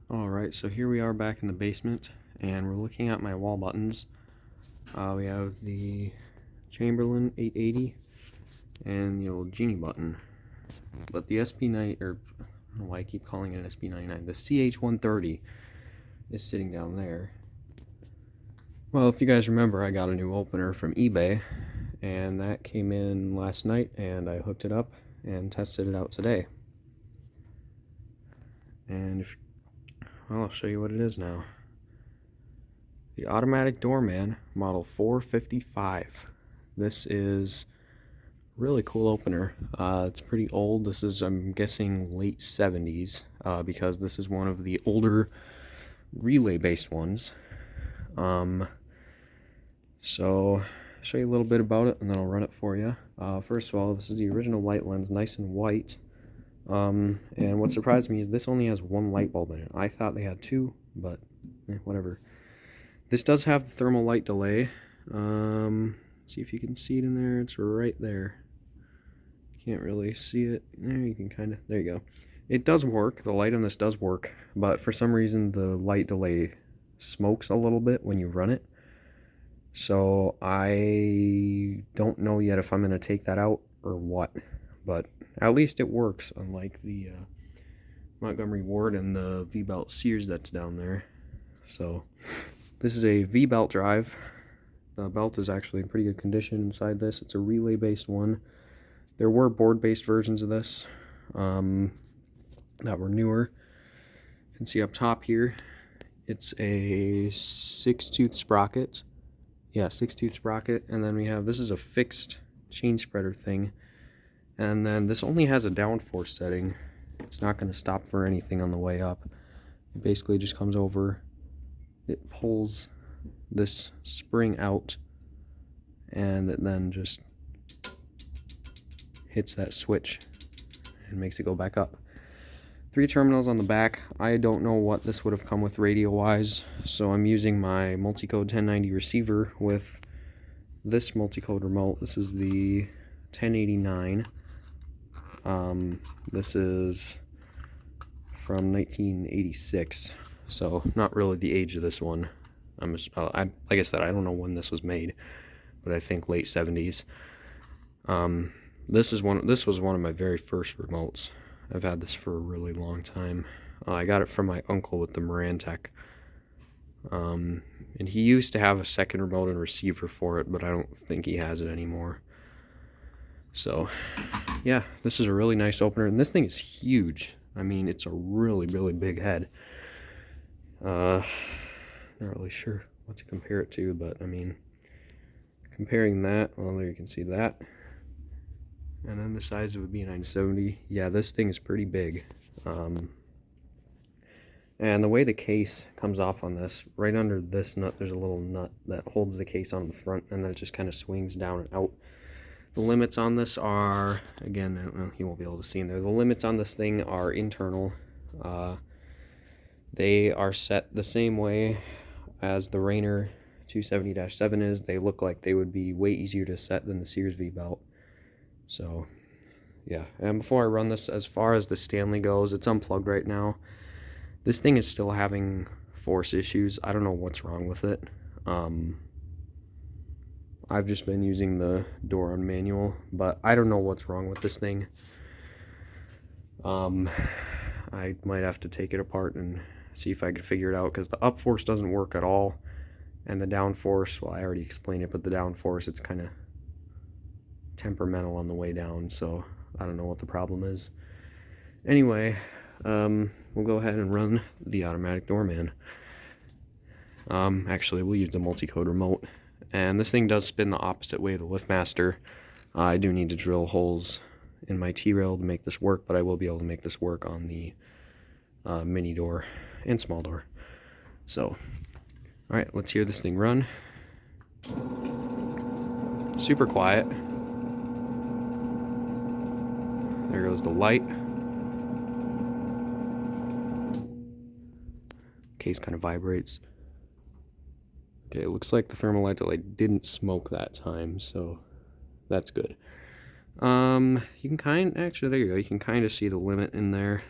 Alright, so here we are back in the basement, and we're looking at my wall buttons. We have the Chamberlain 880 and the old Genie button. But the SB9, or I don't know why I keep calling it an SB99, the CH130 is sitting down there. Well, if you guys remember, I got a new opener from eBay, and that came in last night, and I hooked it up and tested it out today. And well, I'll show you what it is now. The automatic Doorman, model 455. This is a really cool opener. It's pretty old. This is, I'm guessing, late 70s, because this is one of the older relay-based ones. So, I'll show you a little bit about it, and then I'll run it for you. First of all, this is the original light lens, nice and white. And what surprised me is this only has one light bulb in it. I thought they had two, but whatever. This does have the thermal light delay. See if you can see it in there. It's right there. Can't really see it. There, you can kind of, there you go. It does work. The light on this does work, but for some reason the light delay smokes a little bit when you run it. So I don't know yet if I'm going to take that out or what, but at least it works, unlike the Montgomery Ward and the V-Belt Sears that's down there. So this is a V-Belt drive. The belt is actually in pretty good condition inside this. It's a relay-based one. There were board-based versions of this that were newer. You can see up top here, it's a 6-tooth sprocket. Yeah, 6-tooth sprocket. And then we have, this is a fixed chain spreader thing. And then this only has a downforce setting. It's not going to stop for anything on the way up. It basically just comes over, it pulls this spring out, and it then just hits that switch and makes it go back up. 3 terminals on the back. I don't know what this would have come with radio wise, so I'm using my multi-code 1090 receiver with this multi-code remote. This is the 1089. This is from 1986, so not really the age of this one. Like I said, I don't know when this was made, but I think late 70s. This was one of my very first remotes. I've had this for a really long time. I got it from my uncle with the Marantec. And he used to have a second remote and receiver for it, but I don't think he has it anymore. So, yeah, this is a really nice opener, and this thing is huge. I mean, it's a really, really big head. Not really sure what to compare it to, but I mean, comparing that, well, there you can see that. And then the size of a B970, yeah, this thing is pretty big. And the way the case comes off on this, right under this nut, there's a little nut that holds the case on the front, and then it just kind of swings down and out. The limits on this are, again, I don't know, you won't be able to see in there. The limits on this thing are internal. They are set the same way as the Rainer 270-7 is. They look like they would be way easier to set than the Sears V-Belt. So, yeah. And before I run this, as far as the Stanley goes, it's unplugged right now. This thing is still having force issues. I don't know what's wrong with it. I've just been using the Doorman manual, but I don't know what's wrong with this thing. I might have to take it apart and see if I could figure it out, because the up force doesn't work at all, and the down force, well, I already explained it, but the down force, it's kind of temperamental on the way down, so I don't know what the problem is. Anyway, we'll go ahead and run the automatic Doorman. Actually, we'll use the multi-code remote. And this thing does spin the opposite way of the LiftMaster. I do need to drill holes in my T-rail to make this work, but I will be able to make this work on the mini door and small door. So, alright, let's hear this thing run. Super quiet. There goes the light. Case kind of vibrates. Okay, it looks like the thermal light delay didn't smoke that time, so that's good. You can actually, there you go, you can kind of see the limit in there.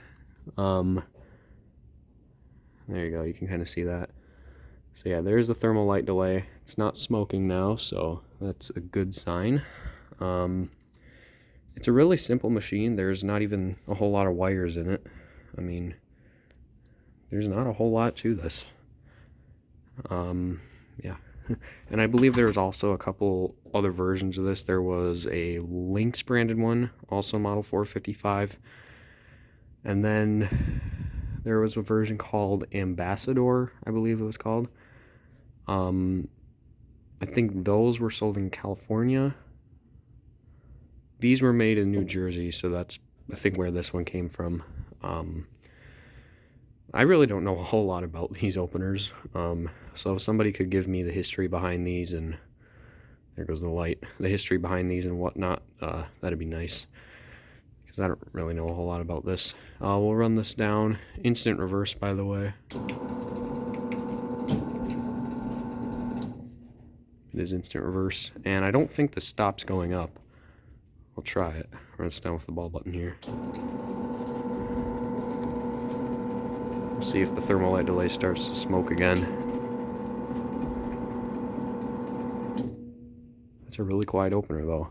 There you go, you can kind of see that. So yeah, there's the thermal light delay. It's not smoking now, so that's a good sign. It's a really simple machine. There's not even a whole lot of wires in it. I mean, there's not a whole lot to this. Yeah. And I believe there's also a couple other versions of this. There was a Lynx branded one, also model 455. And then there was a version called Ambassador, I believe it was called. I think those were sold in California. These were made in New Jersey, so that's, I think, where this one came from. I really don't know a whole lot about these openers, so if somebody could give me the history behind these, and there goes the light, the history behind these and whatnot, that'd be nice, because I don't really know a whole lot about this. We'll run this down. Instant reverse, by the way. It is instant reverse, and I don't think the stop's going up. We'll try it. Run this down with the ball button here. We'll see if the thermal light delay starts to smoke again. That's a really quiet opener, though.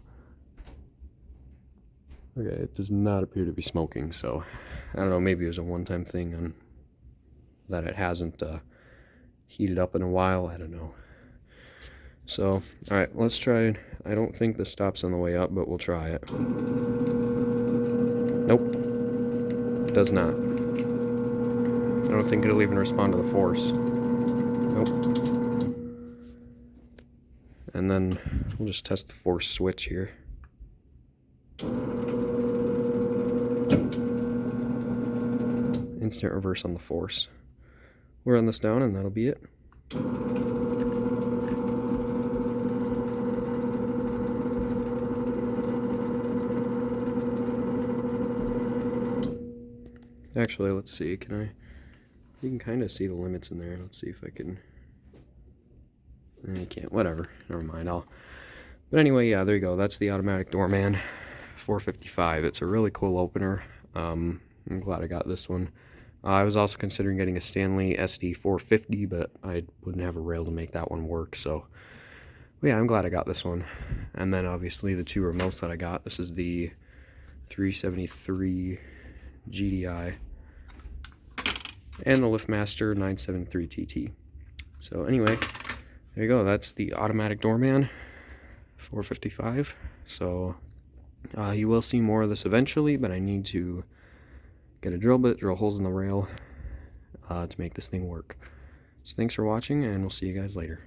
Okay, it does not appear to be smoking, so I don't know, maybe it was a one-time thing and that it hasn't heated up in a while. I don't know. So, alright, let's try it. I don't think the stop's on the way up, but we'll try it. Nope. It does not. I don't think it'll even respond to the force. Nope. And then we'll just test the force switch here. Instant reverse on the force. We'll run this down and that'll be it. Actually, let's see, can I... You can kind of see the limits in there. Let's see if I can... You can't, whatever, never mind. But anyway, yeah, there you go. That's the automatic Doorman 455. It's a really cool opener. I'm glad I got this one. I was also considering getting a Stanley SD 450, but I wouldn't have a rail to make that one work, so... But yeah, I'm glad I got this one. And then obviously the two remotes that I got. This is the 373 GDI and the LiftMaster 973 TT. So anyway, there you go. That's the automatic Doorman 455. So you will see more of this eventually, but I need to get a drill bit, drill holes in the rail to make this thing work. So thanks for watching, and we'll see you guys later.